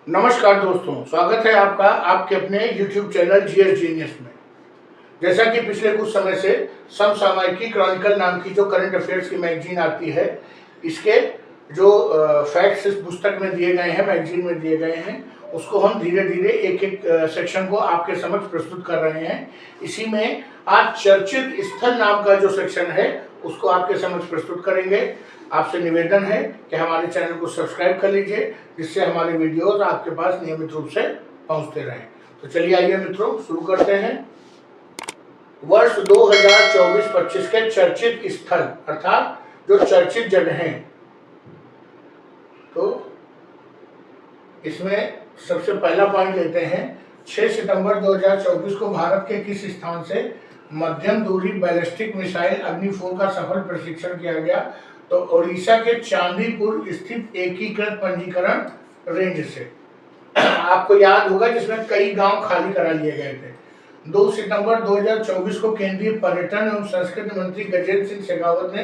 नमस्कार दोस्तों, स्वागत है आपका आपके अपने YouTube चैनल जीएस जीनियस में। जैसा कि पिछले कुछ समय से समसामयिकी क्रॉनिकल नाम की जो करंट अफेयर्स की मैगजीन आती है, इसके जो फैक्ट्स इस पुस्तक में दिए गए हैं, मैगजीन में दिए गए हैं, उसको हम धीरे धीरे एक एक सेक्शन को आपके समक्ष प्रस्तुत कर रहे हैं। इसी में आज चर्चित स्थल नाम का जो सेक्शन है उसको आपके समक्ष प्रस्तुत करेंगे। आपसे निवेदन है कि हमारे चैनल को सब्सक्राइब कर लीजिए, जिससे हमारे वीडियोस आपके पास नियमित रूप से पहुंचते रहें। तो चलिए आइए मित्रों, शुरू करते हैं। वर्ष 2024-25 के चर्चित स्थल अर्थात जो चर्चित जगहें, तो इसमें सबसे पहला पॉइंट लेते हैं। 6 सितंबर 2024 को भारत के किस स्थान से मध्यम दूरी बैलिस्टिक मिसाइल अग्नि-4 का सफल परीक्षण किया गया? तो ओडिशा के चांदीपुर स्थित एकीकृत पंजीकरण रेंज से। आपको याद होगा जिसमें कई गांव खाली करा लिए गए थे। 2 सितंबर 2024 को केंद्रीय पर्यटन एवं संस्कृति मंत्री गजेंद्र सिंह शेखावत ने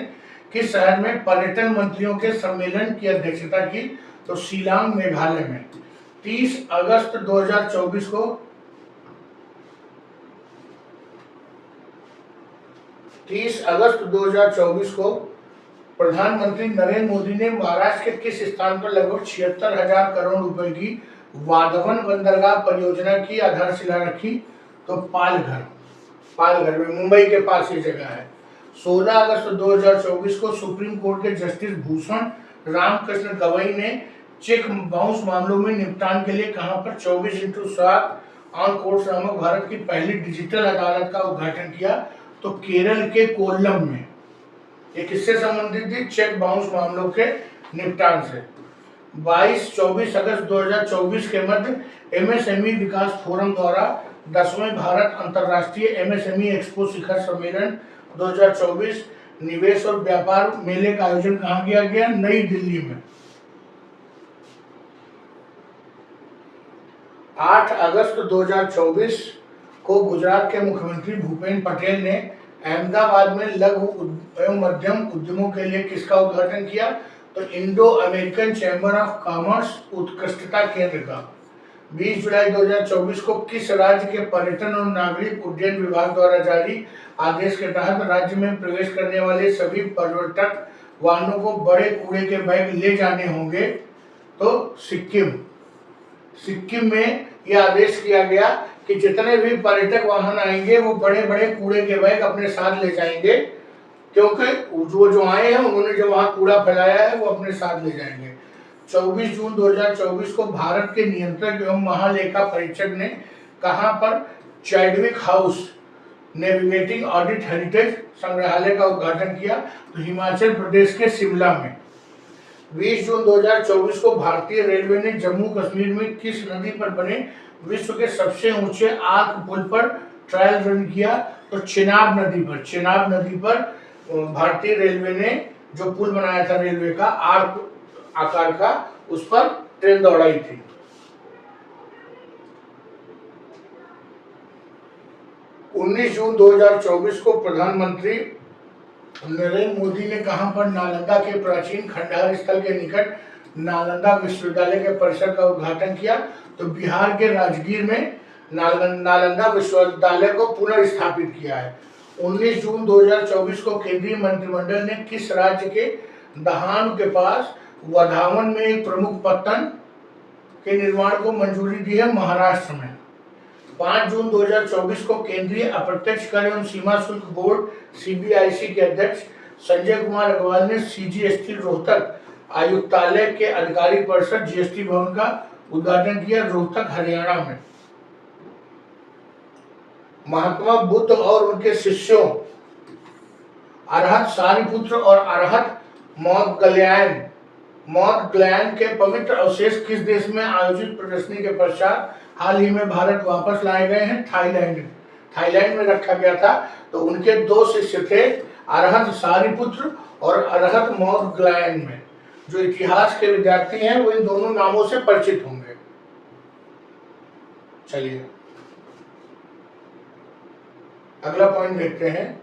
किस शहर में पर्यटन मंत्रियों के सम्मेलन की अध्यक्षता की? तो शिलांग मेघालय में। 30 अगस्त 2024 को प्रधानमंत्री नरेंद्र मोदी ने महाराष्ट्र के किस स्थान पर लगभग 76,000 करोड़ रुपए की वाधवन बंदरगाह परियोजना की आधारशिला रखी? तो पालघर में, मुंबई के पास ये जगह है। 16 अगस्त 2024 को सुप्रीम कोर्ट के जस्टिस भूषण रामकृष्ण गवई ने चेक बाउंस मामलों में निपटान के लिए कहां पर 24x7 ऑन कोर्ट्स नामक भारत की पहली डिजिटल अदालत का उद्घाटन किया? तो केरल के कोल्लम में। ये किससे संबंधित थी? चेक बाउंस मामलों के निपटान से। 22-24 अगस्त 2024 के मध्य एमएसएमई विकास फोरम द्वारा 10वें भारत अंतर्राष्ट्रीय एमएसएमई एक्सपो शिखर सम्मेलन 2024 निवेश और व्यापार मेले का आयोजन कहाँ किया गया? नई दिल्ली में। 8 अगस्त 2024 को गुजरात के मुख्यमंत्री भूपेन्द्र पटेल ने अहमदाबाद में लघु एवं मध्यम उद्यमों के लिए किसका उद्घाटन किया? तो Indo American chamber of commerce उत्कृष्टता केंद्र का। 20 जुलाई 2024 को किस राज्य के पर्यटन और नागरिक उड्डयन विभाग द्वारा जारी आदेश के तहत राज्य में प्रवेश करने वाले सभी पर्यटक वाहनों को बड़े कूड़े के बैग ले जाने होंगे? तो सिक्किम में यह आदेश किया गया कि जितने भी पर्यटक वाहन आएंगे वो बड़े बड़े कूड़े के बैग अपने साथ ले जाएंगे, क्योंकि जो आए हैं उन्होंने जो वहां कूड़ा फैलाया है वो अपने साथ ले जाएंगे। 24 जून 2024 को भारत के नियंत्रक एवं महालेखा परीक्षक ने कहां पर Chadwick house navigating audit heritage संग्रहालय का उद्घाटन किया? तो हिमाचल प्रदेश के शिमला में। 20 जून 2024 को भारतीय रेलवे ने जम्मू कश्मीर में किस नदी पर बने विश्व के सबसे ऊंचे आर्क पुल पर ट्रायल रन किया? तो चिनाब नदी पर भारतीय रेलवे ने जो पुल बनाया था रेलवे का आर्क आकार का, उस पर ट्रेन दौड़ाई थी। 19 जून 2024 को प्रधानमंत्री नरेंद्र मोदी ने कहां पर नालंदा के प्राचीन खंडहर स्थल के निकट नालंदा विश्वविद्यालय के परिसर का उद्घाटन किया? तो बिहार के राजगीर में नालंदा विश्वविद्यालय को पुनर्स्थापित किया है। 19 जून 2024 को केंद्रीय मंत्रिमंडल ने किस राज्य के दहानु के पास वधावन में एक प्रमुख पत्तन के निर्माण को मंजूरी दी है? महाराष्ट्र में। 5 जून 2024 को केंद्रीय अप्रत्यक्ष कर एवं सीमा शुल्क बोर्ड सीबीआईसी के अध्यक्ष संजय कुमार अग्रवाल ने सीजीएसटी रोहतक आयुक्तालय के अधिकारी परिषद जीएसटी भवन का उद्घाटन किया? रोहतक हरियाणा में। महात्मा बुद्ध और उनके शिष्यों अरहत सारिपुत्र और अरहत मौदगल्यायन के पवित्र अवशेष किस देश में आयोजित प्रदर्शनी के पश्चात हाल ही में भारत वापस लाए गए हैं? थाईलैंड में रखा गया था। तो उनके 2 शिष्य थे, अरहत सारिपुत्र और अरहत मौदगल्यायन में। जो इतिहास के विद्यार्थी हैं वो इन दोनों नामों से परिचित होंगे। चलिए अगला पॉइंट देखते हैं।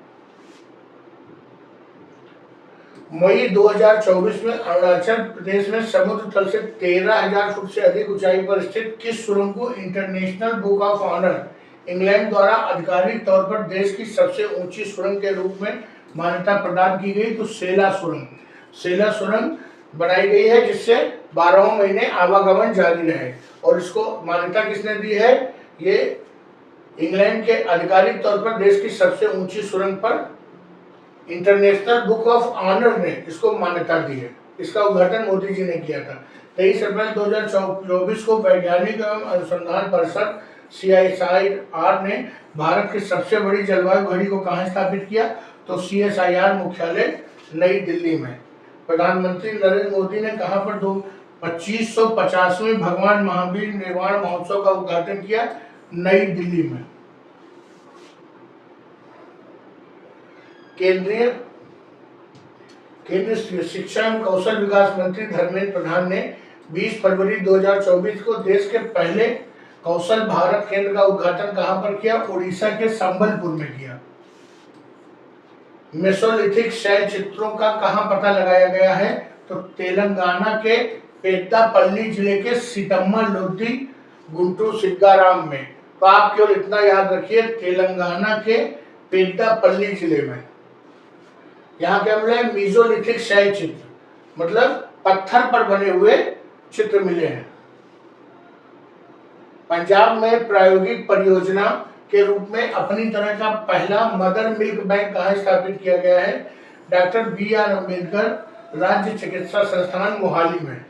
मई 2024 में अरुणाचल प्रदेश में समुद्र तल से 13,000 फुट से अधिक ऊंचाई पर स्थित किस सुरंग को international book of honour England द्वारा आधिकारिक तौर पर देश की सबसे ऊंची सुरंग के रूप में मान्यता प्रदान की गई? तो सेला सुरंग। सेला सुरंग बनाई गई है जिससे 12 महीने आवागमन जारी रहे, और इसको मान्यता किसने दी है? ये इंग्लैंड के आधिकारिक तौर पर देश की सबसे ऊंची सुरंग पर इंटरनेशनल बुक ऑफ ऑनर ने इसको मान्यता दी है। इसका उद्घाटन मोदी जी ने किया था। 23 अप्रैल 2024 को वैज्ञानिक एवं अनुसंधान परिषद CSIR ने भारत की सबसे बड़ी जलवायु घड़ी को कहाँ स्थापित किया? तो CSIR मुख्यालय नई दिल्ली में। प्रधानमंत्री नरेंद्र मोदी ने कहाँ पर 2550वें भगवान महावीर निर्वाण महोत्सव का उद्घाटन किया? नई दिल्ली में। केंद्रीय शिक्षा एवं कौशल विकास मंत्री धर्मेंद्र प्रधान ने 20 फरवरी 2024 को देश के पहले कौशल भारत केंद्र का उद्घाटन कहां पर किया? उड़ीसा के संबलपुर में किया। मेसोलिथिक शैल चित्रों का कहां पता लगाया गया है? तो तेलंगाना के पेद्दापल्ली जिले के सीतम्मा लोधी गुंटूर सिद्धाराम में। तो आप केवल इतना याद रखिए, तेलंगाना के पेद्दापल्ली जिले में। यहाँ क्या मिला है? मीजोलिथिक शैल चित्र, मतलब पत्थर पर बने हुए चित्र मिले हैं। पंजाब में प्रायोगिक परियोजना के रूप में अपनी तरह का पहला मदर मिल्क बैंक कहाँ स्थापित किया गया है? डॉक्टर BR अम्बेडकर राज्य चिकित्सा संस्थान मोहाली में।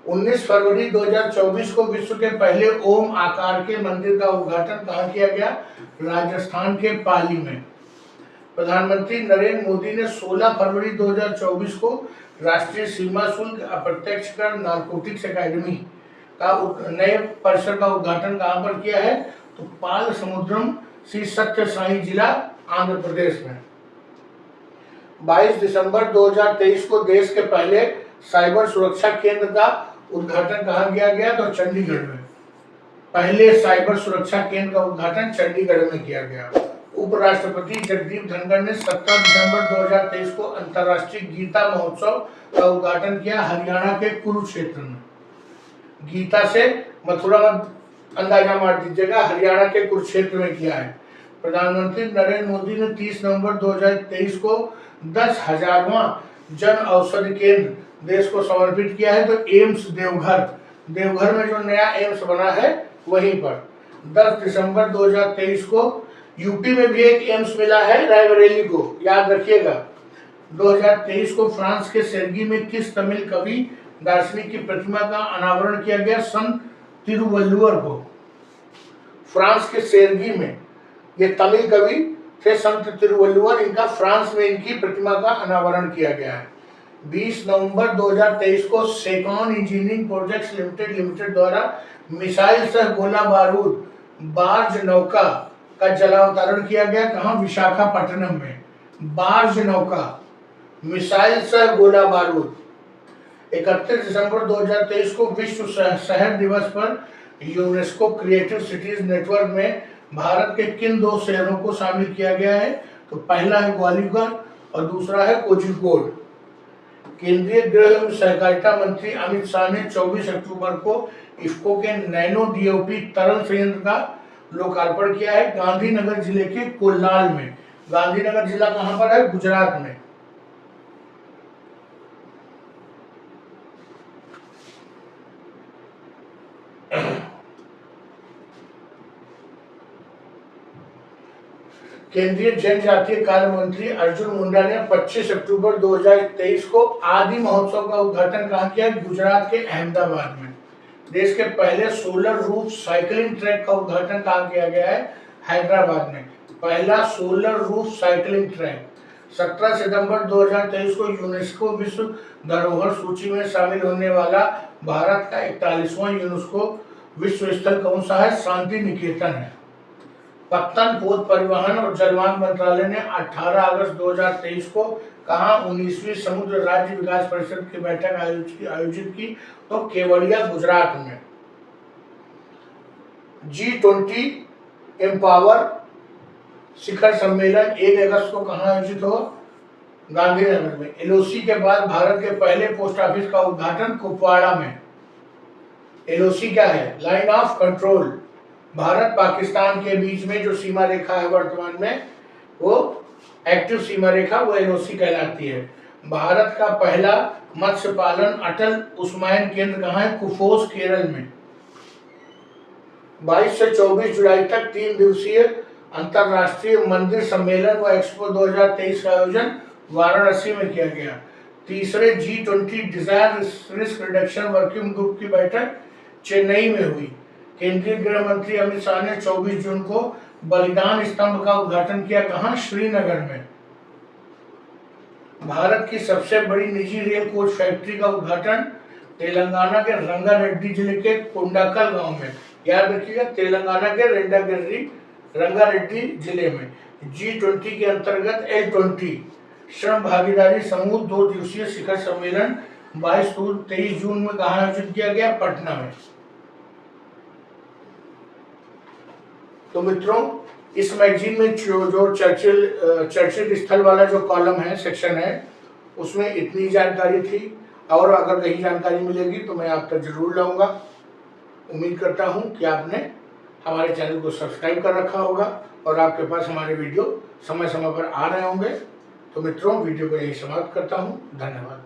19 फरवरी 2024 को विश्व के पहले ओम आकार के मंदिर का उद्घाटन कहाँ किया गया? राजस्थान के पाली में। प्रधानमंत्री नरेंद्र मोदी ने 16 फरवरी 2024 को राष्ट्रीय सीमा शुल्क अप्रत्यक्ष कर नारकोटिक्स अकादमी का नए परिसर का उद्घाटन कहां पर किया है? तो पाल समुद्रम श्री सत्य साई जिला आंध्र प्रदेश में। 22 दिसंबर 2023 को देश के पहले साइबर सुरक्षा केंद्र का उद्घाटन कहां किया गया? तो चंडीगढ़ में। पहले साइबर सुरक्षा केंद्र का उद्घाटन चंडीगढ़ में किया गया। उपराष्ट्रपति जगदीप धनखड़ ने 17 दिसंबर 2023 को अंतर्राष्ट्रीय गीता महोत्सव का उद्घाटन किया हरियाणा के कुरुक्षेत्र में। गीता से मथुरा में अंदाजा मार दीजिएगा, हरियाणा के कुरुक्षेत्र में किया है। प्रधानमंत्री नरेंद्र मोदी ने 30 नवंबर 2023 को 10,000वां जन औषधि केंद्र देश को समर्पित किया है। तो एम्स देवघर में जो नया एम्स बना है वहीं पर। 10 दिसंबर 2023 को यूपी में भी एक एम्स मिला है रायबरेली को, याद रखिएगा। 2023 को फ्रांस के सेर्गी में किस तमिल कवि दार्शनिक की प्रतिमा का अनावरण किया गया? संत तिरुवल्लुवर को। फ्रांस के सेर्गी में ये तमिल कवि थे संत तिरुवल्लुवर, इनका फ्रांस में इनकी प्रतिमा का अनावरण किया गया है। 20 नवंबर 2023 को सेकॉन इंजीनियरिंग प्रोजेक्ट्स लिमिटेड द्वारा मिसाइल सह गोला बारूद बार्ज नौका का जलावतरण किया गया। कहां? विशाखापट्टनम में। बार्ज नौका, मिसाइल सह गोला बारूद। 31 दिसंबर 2023 को विश्व शहर दिवस पर यूनेस्को क्रिएटिव सिटीज नेटवर्क में भारत के किन 2 शहरों को शामिल किया गया है? तो पहला है ग्वालियर और दूसरा है कोझिकोड। केंद्रीय गृह एवं सहकारिता मंत्री अमित शाह ने 24 अक्टूबर को इफ्को के नैनो DOP तरल संयंत्र का लोकार्पण किया है गांधीनगर जिले के कोल्लाल में। गांधीनगर जिला कहां पर है? गुजरात में। केंद्रीय जनजातीय कार्य मंत्री अर्जुन मुंडा ने 25 अक्टूबर 2023 को आदि महोत्सव का उद्घाटन कहां किया? गुजरात के अहमदाबाद में। देश के पहले सोलर रूफ साइकिलिंग ट्रैक का उद्घाटन कहां किया गया है? हैदराबाद में। पहला सोलर रूफ साइकिलिंग ट्रैक। 17 सितंबर 2023 को यूनेस्को विश्व धरोहर सूची में शामिल होने वाला भारत का 41वां यूनेस्को विश्व स्थल कौन सा है? शांति निकेतन है। पत्तन पोत परिवहन और जलमार्ग मंत्रालय ने 18 अगस्त 2023 को कहा 19वीं समुद्र राज्य विकास परिषद की बैठक आयोजित की? तो केवड़िया गुजरात में। G20 एम्पावर शिखर सम्मेलन 1 अगस्त को कहां आयोजित हो? गांधीनगर में। एलओसी के बाद भारत के पहले पोस्ट ऑफिस का उद्घाटन कुपवाड़ा में। एलओसी क्या है? Line of control. Bharat Pakistan के बीच में जो सीमा रेखा है वर्तमान में, वो एक्टिव सीमा रेखा, वो एलओसी कहलाती है। भारत का पहला मत्स्य पालन अटल उस्मायन केंद्र कहाँ है? कुफोस, केरल में। 22 से 24 जुलाई तक 3 दिवसीय अंतरराष्ट्रीय मंदिर सम्मेलन व एक्सपो 2023 का आयोजन वाराणसी में किया गया। तीसरे G20 disaster risk reduction working group की बैठक चेन्नई में हुई। केंद्रीय गृह मंत्री अमित शाह ने 24 जून को बलिदान स्तंभ का उद्घाटन किया। कहां? श्रीनगर में। भारत की सबसे बड़ी निजी रेल कोच फैक्ट्री का उद्घाटन तेलंगाना के रंगारेड्डी जिले के कोंडाकल गांव में। याद रखिएगा, तेलंगाना के रंगारेड्डी जिले में। G20 के अंतर्गत L20 श्रम भागीदारी समूह 2 दिवसीय शिखर सम्मेलन 22-23 जून में कहाँ आयोजित किया गया? पटना में। तो मित्रों, इस मैगजीन में जो चर्चित स्थल वाला जो कॉलम है, सेक्शन है, उसमें इतनी जानकारी थी। और अगर कहीं जानकारी मिलेगी तो मैं आप तक जरूर लाऊंगा। उम्मीद करता हूं कि आपने हमारे चैनल को सब्सक्राइब कर रखा होगा और आपके पास हमारे वीडियो समय समय पर आ रहे होंगे। तो मित्रों, वीडियो को यही समाप्त करता हूं। धन्यवाद।